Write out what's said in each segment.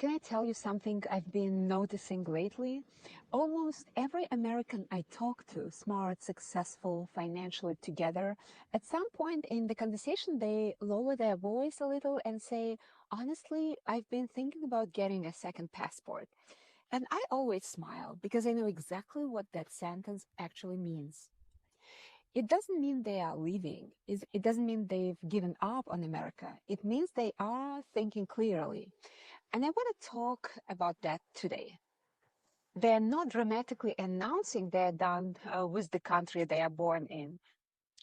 Can I tell you something I've been noticing lately? Almost every American I talk to, smart, successful, financially together, at some point in the conversation, they lower their voice a little and say, honestly, I've been thinking about getting a second passport. And I always smile because I know exactly what that sentence actually means. It doesn't mean they are leaving. It doesn't mean they've given up on America. It means they are thinking clearly. And I want to talk about that today. They're not dramatically announcing they're done with the country they are born in.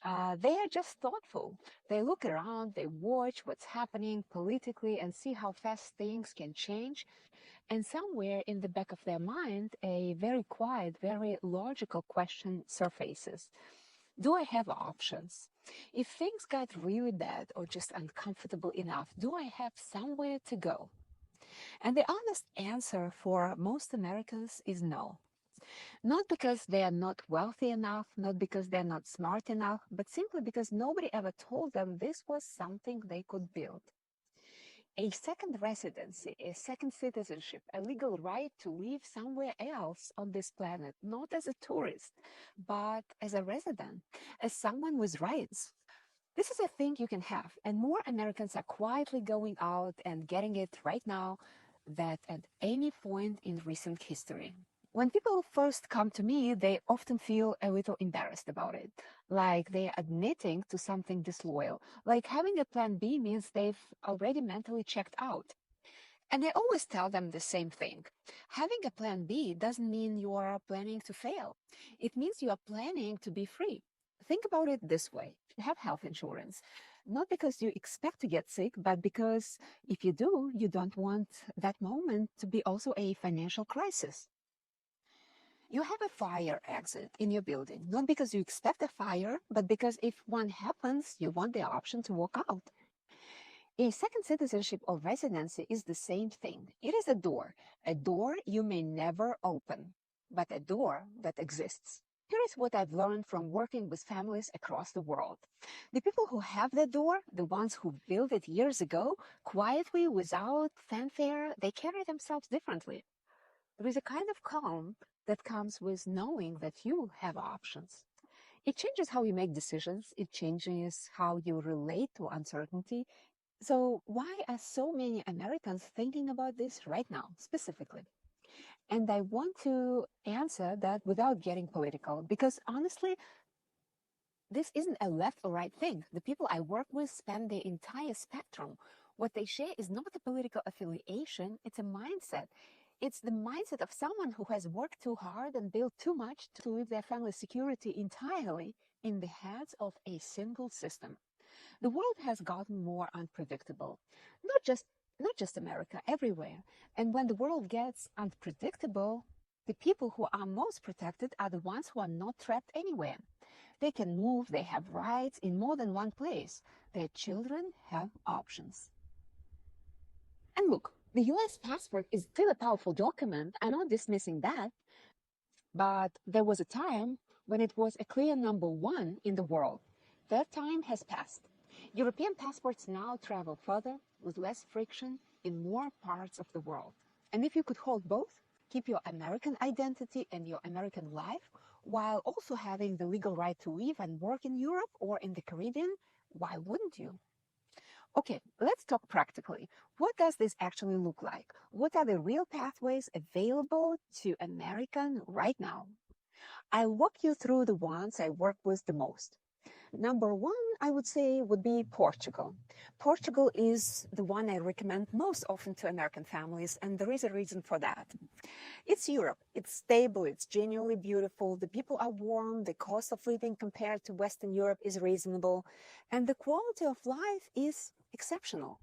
They are just thoughtful. They look around, they watch what's happening politically and see how fast things can change. And somewhere in the back of their mind, a very quiet, very logical question surfaces. Do I have options? If things got really bad or just uncomfortable enough, do I have somewhere to go? And the honest answer for most Americans is no. Not because they are not wealthy enough, not because they're not smart enough, but simply because nobody ever told them this was something they could build. A second residency, a second citizenship, a legal right to live somewhere else on this planet, not as a tourist, but as a resident, as someone with rights. This is a thing you can have, and more Americans are quietly going out and getting it right now than at any point in recent history. When people first come to me, they often feel a little embarrassed about it, like they're admitting to something disloyal, like having a plan B means they've already mentally checked out. And I always tell them the same thing. Having a plan B doesn't mean you are planning to fail. It means you are planning to be free. Think about it this way. You have health insurance, not because you expect to get sick, but because if you do, you don't want that moment to be also a financial crisis. You have a fire exit in your building, not because you expect a fire, but because if one happens, you want the option to walk out. A second citizenship or residency is the same thing. It is a door you may never open, but a door that exists. Here is what I've learned from working with families across the world. The people who have the door, the ones who built it years ago, quietly, without fanfare, they carry themselves differently. There is a kind of calm that comes with knowing that you have options. It changes how you make decisions. It changes how you relate to uncertainty. So why are so many Americans thinking about this right now, specifically? And I want to answer that without getting political, because honestly, this isn't a left or right thing. The people I work with span the entire spectrum. What they share is not a political affiliation, it's a mindset. It's the mindset of someone who has worked too hard and built too much to leave their family's security entirely in the hands of a single system. The world has gotten more unpredictable, not just America, everywhere. And when the world gets unpredictable, the people who are most protected are the ones who are not trapped anywhere. They can move, they have rights in more than one place. Their children have options. And look, the US passport is still a powerful document. I'm not dismissing that, but there was a time when it was a clear number one in the world. That time has passed. European passports now travel further with less friction in more parts of the world. And if you could hold both, keep your American identity and your American life, while also having the legal right to live and work in Europe or in the Caribbean, why wouldn't you? Okay, let's talk practically. What does this actually look like? What are the real pathways available to Americans right now? I'll walk you through the ones I work with the most. Number one, I would say, would be Portugal. Portugal is the one I recommend most often to American families, and there is a reason for that. It's Europe. It's stable. It's genuinely beautiful. The people are warm. The cost of living compared to Western Europe is reasonable, and the quality of life is exceptional.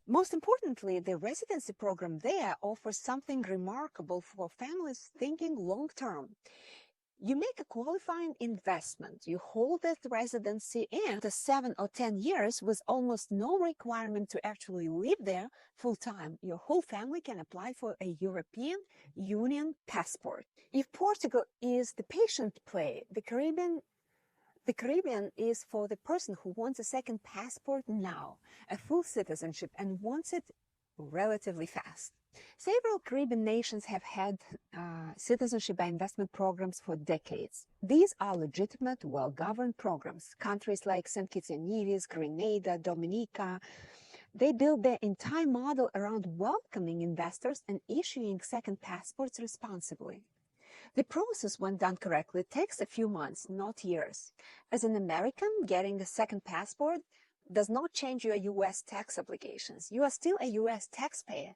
Most importantly, the residency program there offers something remarkable for families thinking long term. You make a qualifying investment. You hold that residency and after 7 or 10 years with almost no requirement to actually live there full time, your whole family can apply for a European Union passport. If Portugal is the patient play, the Caribbean is for the person who wants a second passport now, a full citizenship, and wants it relatively fast. Several Caribbean nations have had citizenship by investment programs for decades. These are legitimate, well-governed programs. Countries like St. Kitts and Nevis, Grenada, Dominica, they build their entire model around welcoming investors and issuing second passports responsibly. The process, when done correctly, takes a few months, not years. As an American, getting a second passport does not change your U.S. tax obligations. You are still a U.S. taxpayer.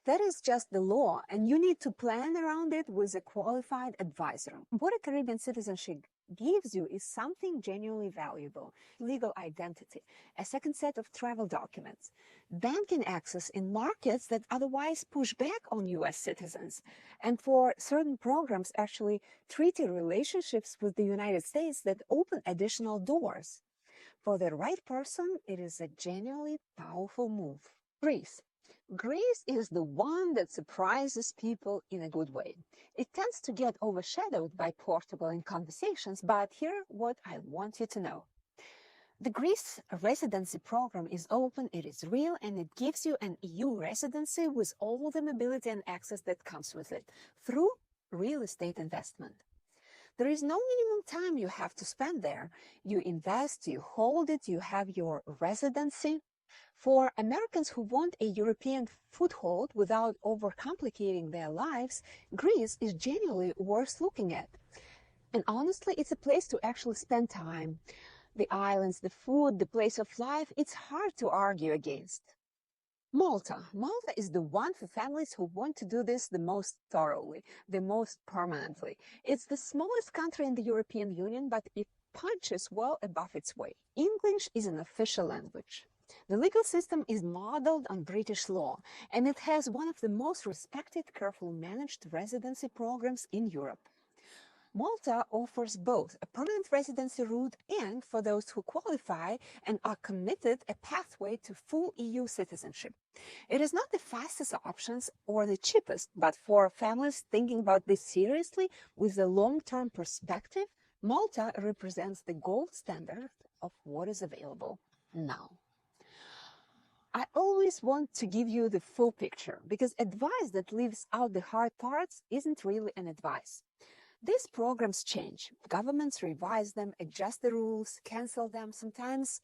That is just the law, and you need to plan around it with a qualified advisor. What a Caribbean citizenship gives you is something genuinely valuable: legal identity, a second set of travel documents, banking access in markets that otherwise push back on U.S. citizens, and for certain programs, actually treaty relationships with the United States that open additional doors. For the right person, it is a genuinely powerful move. Greece. Greece is the one that surprises people in a good way. It tends to get overshadowed by Portugal in conversations, but here what I want you to know. The Greece residency program is open, it is real, and it gives you an EU residency with all the mobility and access that comes with it through real estate investment. There is no minimum time you have to spend there. You invest, you hold it, you have your residency. For Americans who want a European foothold without overcomplicating their lives, Greece is genuinely worth looking at. And honestly, it's a place to actually spend time. The islands, the food, the place of life, it's hard to argue against. Malta. Malta is the one for families who want to do this the most thoroughly, the most permanently. It's the smallest country in the European Union, but it punches well above its weight. English is an official language. The legal system is modeled on British law, and it has one of the most respected, carefully managed residency programs in Europe. Malta offers both a permanent residency route and, for those who qualify and are committed, a pathway to full EU citizenship. It is not the fastest options or the cheapest, but for families thinking about this seriously with a long-term perspective, Malta represents the gold standard of what is available now. I always want to give you the full picture, because advice that leaves out the hard parts isn't really an advice. These programs change. Governments revise them, adjust the rules, cancel them, sometimes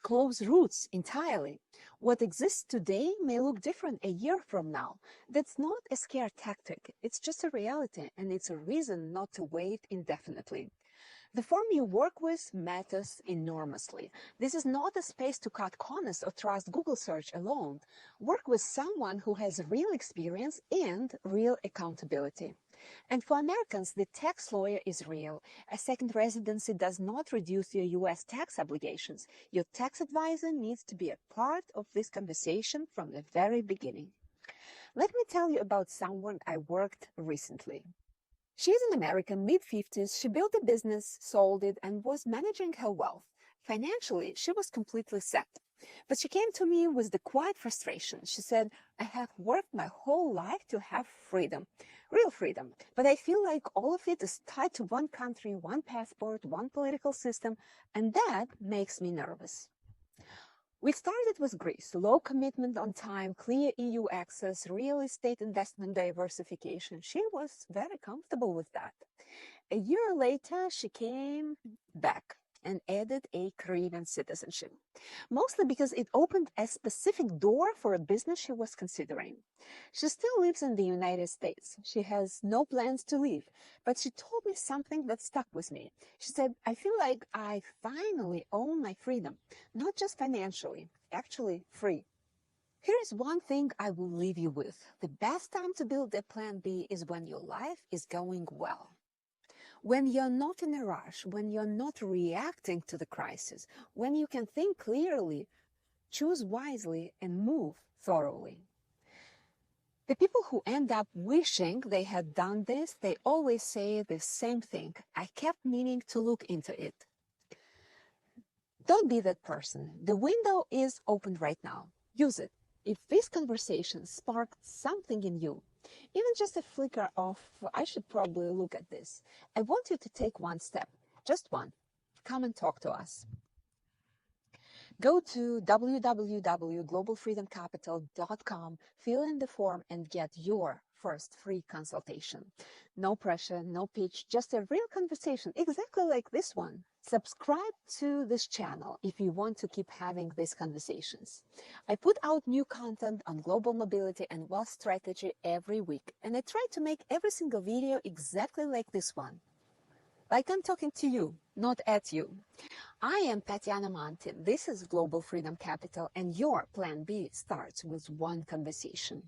close routes entirely. What exists today may look different a year from now. That's not a scare tactic. It's just a reality, and it's a reason not to wait indefinitely. The firm you work with matters enormously. This is not a space to cut corners or trust Google search alone. Work with someone who has real experience and real accountability. And for Americans, the tax lawyer is real. A second residency does not reduce your U.S. tax obligations. Your tax advisor needs to be a part of this conversation from the very beginning. Let me tell you about someone I worked recently. She's an American, mid-50s. She built a business, sold it, and was managing her wealth. Financially, she was completely set. But she came to me with the quiet frustration. She said, I have worked my whole life to have freedom, real freedom, but I feel like all of it is tied to one country, one passport, one political system, and that makes me nervous. We started with Greece: low commitment on time, clear EU access, real estate investment diversification. She was very comfortable with that. A year later, she came back and added a Caribbean citizenship, mostly because it opened a specific door for a business she was considering. She still lives in the United States. She has no plans to leave, but she told me something that stuck with me. She said, I feel like I finally own my freedom, not just financially, actually free. Here is one thing I will leave you with. The best time to build a plan B is when your life is going well. When you're not in a rush, when you're not reacting to the crisis, when you can think clearly, choose wisely, and move thoroughly. The people who end up wishing they had done this, they always say the same thing. I kept meaning to look into it. Don't be that person. The window is open right now. Use it. If this conversation sparked something in you, even just a flicker of, I should probably look at this, I want you to take one step, just one. Come and talk to us. Go to www.globalfreedomcapital.com, fill in the form, and get your first free consultation. No pressure, no pitch, just a real conversation, exactly like this one. Subscribe to this channel if you want to keep having these conversations. I put out new content on global mobility and wealth strategy every week, and I try to make every single video exactly like this one. Like I'm talking to you, not at you. I am Tatiana Monti. This is Global Freedom Capital, and your plan B starts with one conversation.